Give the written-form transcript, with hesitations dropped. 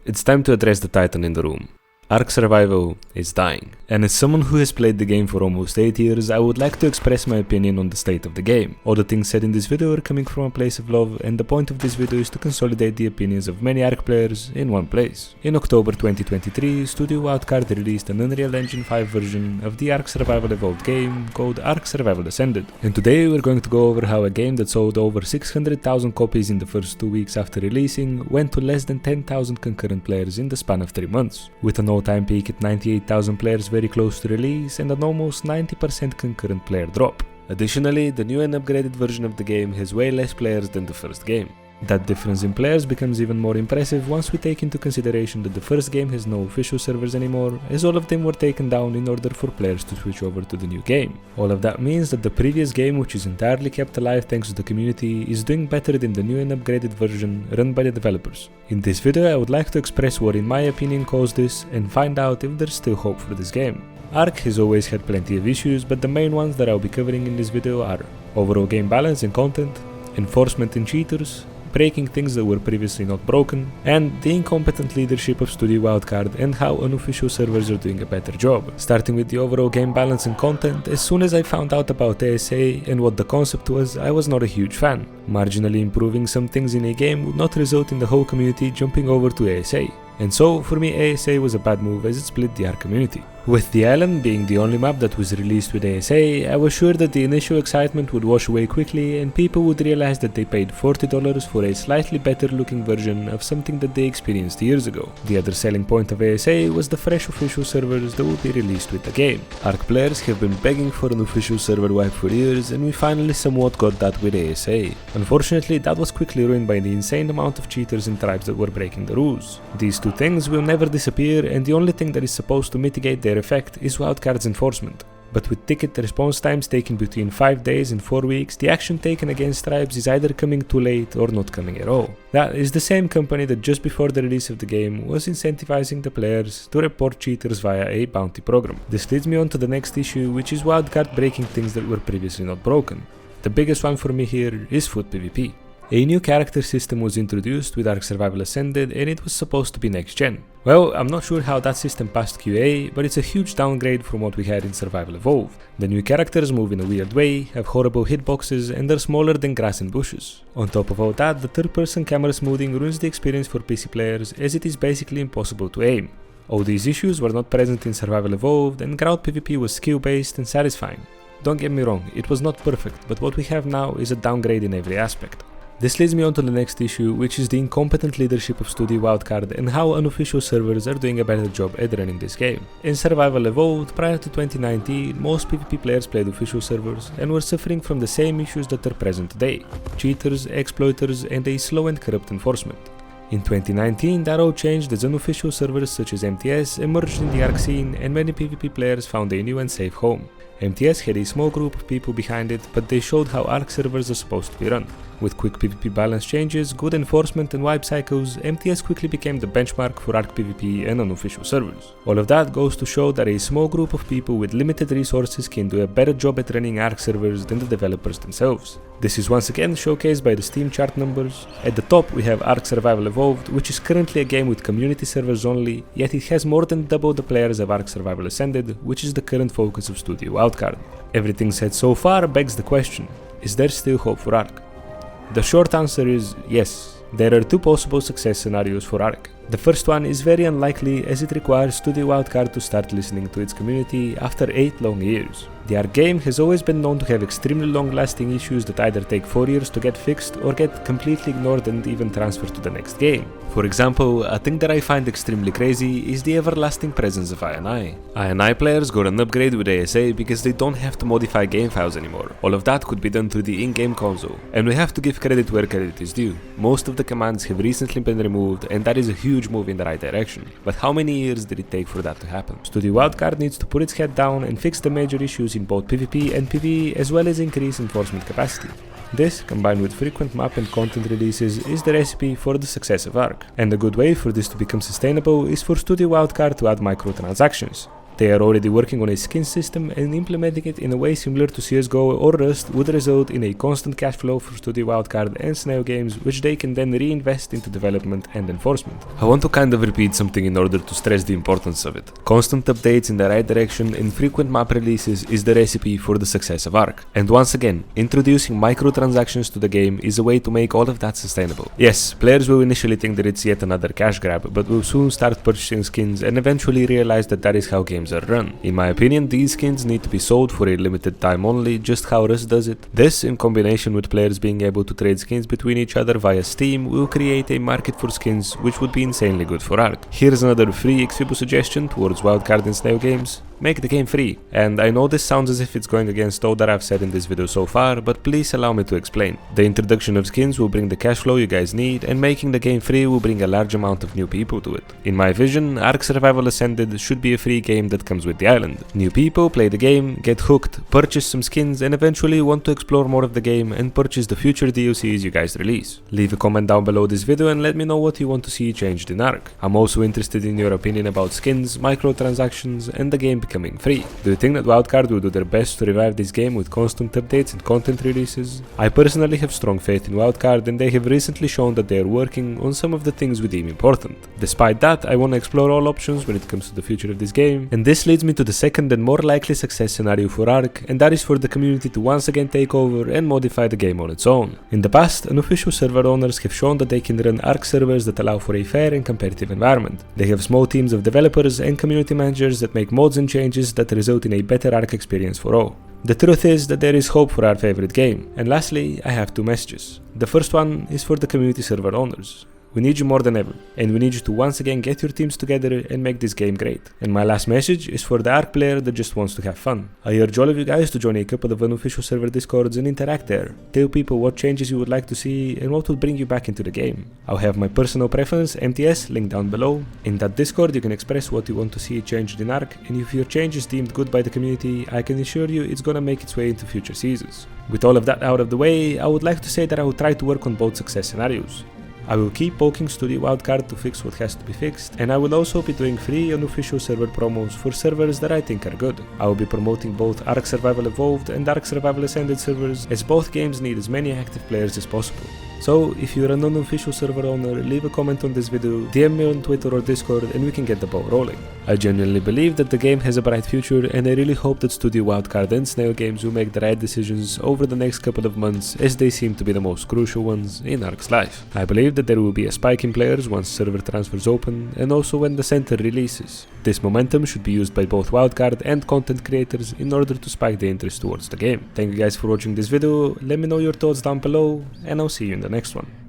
It's time to address the titan in the room. ARK Survival is dying, and as someone who has played the game for almost 8 years, I would like to express my opinion on the state of the game. All the things said in this video are coming from a place of love, and the point of this video is to consolidate the opinions of many ARK players in one place. In October 2023, Studio Wildcard released an Unreal Engine 5 version of the ARK Survival Evolved game called ARK Survival Ascended. And today we're going to go over how a game that sold over 600,000 copies in the first 2 weeks after releasing went to less than 10,000 concurrent players in the span of 3 months, with an all-time peak at 98,000 players very close to release and an almost 90% concurrent player drop. Additionally, the new and upgraded version of the game has way less players than the first game. That difference in players becomes even more impressive once we take into consideration that the first game has no official servers anymore, as all of them were taken down in order for players to switch over to the new game. All of that means that the previous game, which is entirely kept alive thanks to the community, is doing better than the new and upgraded version run by the developers. In this video I would like to express what in my opinion caused this and find out if there's still hope for this game. ARK has always had plenty of issues, but the main ones that I'll be covering in this video are overall game balance and content, enforcement and cheaters, breaking things that were previously not broken, and the incompetent leadership of Studio Wildcard and how unofficial servers are doing a better job. Starting with the overall game balance and content, as soon as I found out about ASA and what the concept was, I was not a huge fan. Marginally improving some things in a game would not result in the whole community jumping over to ASA. And so, for me, ASA was a bad move as it split the ARK community. With the island being the only map that was released with ASA, I was sure that the initial excitement would wash away quickly and people would realize that they paid $40 for a slightly better looking version of something that they experienced years ago. The other selling point of ASA was the fresh official servers that would be released with the game. ARK players have been begging for an official server wipe for years, and we finally somewhat got that with ASA. Unfortunately, that was quickly ruined by the insane amount of cheaters and tribes that were breaking the rules. These two things will never disappear, and the only thing that is supposed to mitigate their effect is Wildcard's enforcement. But with ticket response times taking between 5 days and 4 weeks, the action taken against tribes is either coming too late or not coming at all. That is the same company that just before the release of the game was incentivizing the players to report cheaters via a bounty program. This leads me on to the next issue, which is Wildcard breaking things that were previously not broken. The biggest one for me here is foot PvP. A new character system was introduced with ARK Survival Ascended, and it was supposed to be next gen. Well, I'm not sure how that system passed QA, but it's a huge downgrade from what we had in Survival Evolved. The new characters move in a weird way, have horrible hitboxes, and are smaller than grass and bushes. On top of all that, the third-person camera smoothing ruins the experience for PC players, as it is basically impossible to aim. All these issues were not present in Survival Evolved, and ground PvP was skill-based and satisfying. Don't get me wrong, it was not perfect, but what we have now is a downgrade in every aspect. This leads me on to the next issue, which is the incompetent leadership of Studio Wildcard and how unofficial servers are doing a better job at running this game. In Survival Evolved, prior to 2019, most PvP players played official servers and were suffering from the same issues that are present today: cheaters, exploiters, and a slow and corrupt enforcement. In 2019, that all changed as unofficial servers such as MTS emerged in the ARK scene and many PvP players found a new and safe home. MTS had a small group of people behind it, but they showed how ARK servers are supposed to be run. With quick PvP balance changes, good enforcement and wipe cycles, MTS quickly became the benchmark for ARK PvP and unofficial servers. All of that goes to show that a small group of people with limited resources can do a better job at running ARK servers than the developers themselves. This is once again showcased by the Steam chart numbers. At the top we have ARK Survival Evolved, which is currently a game with community servers only, yet it has more than double the players of ARK Survival Ascended, which is the current focus of Studio Wildcard. Everything said so far begs the question, is there still hope for ARK? The short answer is yes. There are two possible success scenarios for ARK. The first one is very unlikely, as it requires Studio Wildcard to start listening to its community after 8 long years. The ARK game has always been known to have extremely long-lasting issues that either take 4 years to get fixed or get completely ignored and even transferred to the next game. For example, a thing that I find extremely crazy is the everlasting presence of INI. INI players got an upgrade with ASA because they don't have to modify game files anymore. All of that could be done through the in-game console, and we have to give credit where credit is due. Most of the commands have recently been removed, and that is a huge move in the right direction. But how many years did it take for that to happen? Studio Wildcard needs to put its head down and fix the major issues in both PvP and PvE, as well as increase enforcement capacity. This, combined with frequent map and content releases, is the recipe for the success of ARK. And a good way for this to become sustainable is for Studio Wildcard to add microtransactions. They are already working on a skin system, and implementing it in a way similar to CSGO or Rust would result in a constant cash flow for Studio Wildcard and Snail Games, which they can then reinvest into development and enforcement. I want to kind of repeat something in order to stress the importance of it. Constant updates in the right direction and frequent map releases is the recipe for the success of ARK. And once again, introducing microtransactions to the game is a way to make all of that sustainable. Yes, players will initially think that it's yet another cash grab, but will soon start purchasing skins and eventually realize that is how games are run. In my opinion, these skins need to be sold for a limited time only, just how Rust does it. This, in combination with players being able to trade skins between each other via Steam, will create a market for skins, which would be insanely good for ARK. Here's another free Xfibu suggestion towards Wildcard and Snail Games. Make the game free. And I know this sounds as if it's going against all that I've said in this video so far, but please allow me to explain. The introduction of skins will bring the cash flow you guys need, and making the game free will bring a large amount of new people to it. In my vision, ARK Survival Ascended should be a free game that comes with the island. New people play the game, get hooked, purchase some skins, and eventually want to explore more of the game and purchase the future DLCs you guys release. Leave a comment down below this video and let me know what you want to see changed in ARK. I'm also interested in your opinion about skins, microtransactions, and the game becoming free. Do you think that Wildcard will do their best to revive this game with constant updates and content releases? I personally have strong faith in Wildcard, and they have recently shown that they are working on some of the things we deem important. Despite that, I want to explore all options when it comes to the future of this game, and this leads me to the second and more likely success scenario for ARK, and that is for the community to once again take over and modify the game on its own. In the past, unofficial server owners have shown that they can run ARK servers that allow for a fair and competitive environment. They have small teams of developers and community managers that make mods and changes that result in a better ARK experience for all. The truth is that there is hope for our favorite game. And lastly, I have two messages. The first one is for the community server owners. We need you more than ever, and we need you to once again get your teams together and make this game great. And my last message is for the ARK player that just wants to have fun. I urge all of you guys to join a couple of unofficial server discords and interact there. Tell people what changes you would like to see and what will bring you back into the game. I'll have my personal preference, MTS, linked down below. In that discord you can express what you want to see changed in ARK, and if your change is deemed good by the community, I can assure you it's gonna make its way into future seasons. With all of that out of the way, I would like to say that I will try to work on both success scenarios. I will keep poking Studio Wildcard to fix what has to be fixed, and I will also be doing free unofficial server promos for servers that I think are good. I will be promoting both ARK Survival Evolved and ARK Survival Ascended servers, as both games need as many active players as possible. So, if you're an unofficial server owner, leave a comment on this video, DM me on Twitter or Discord, and we can get the ball rolling. I genuinely believe that the game has a bright future, and I really hope that Studio Wildcard and Snail Games will make the right decisions over the next couple of months, as they seem to be the most crucial ones in ARK's life. I believe that there will be a spike in players once server transfers open, and also when the center releases. This momentum should be used by both Wildcard and content creators in order to spike the interest towards the game. Thank you guys for watching this video, let me know your thoughts down below, and I'll see you in the next one.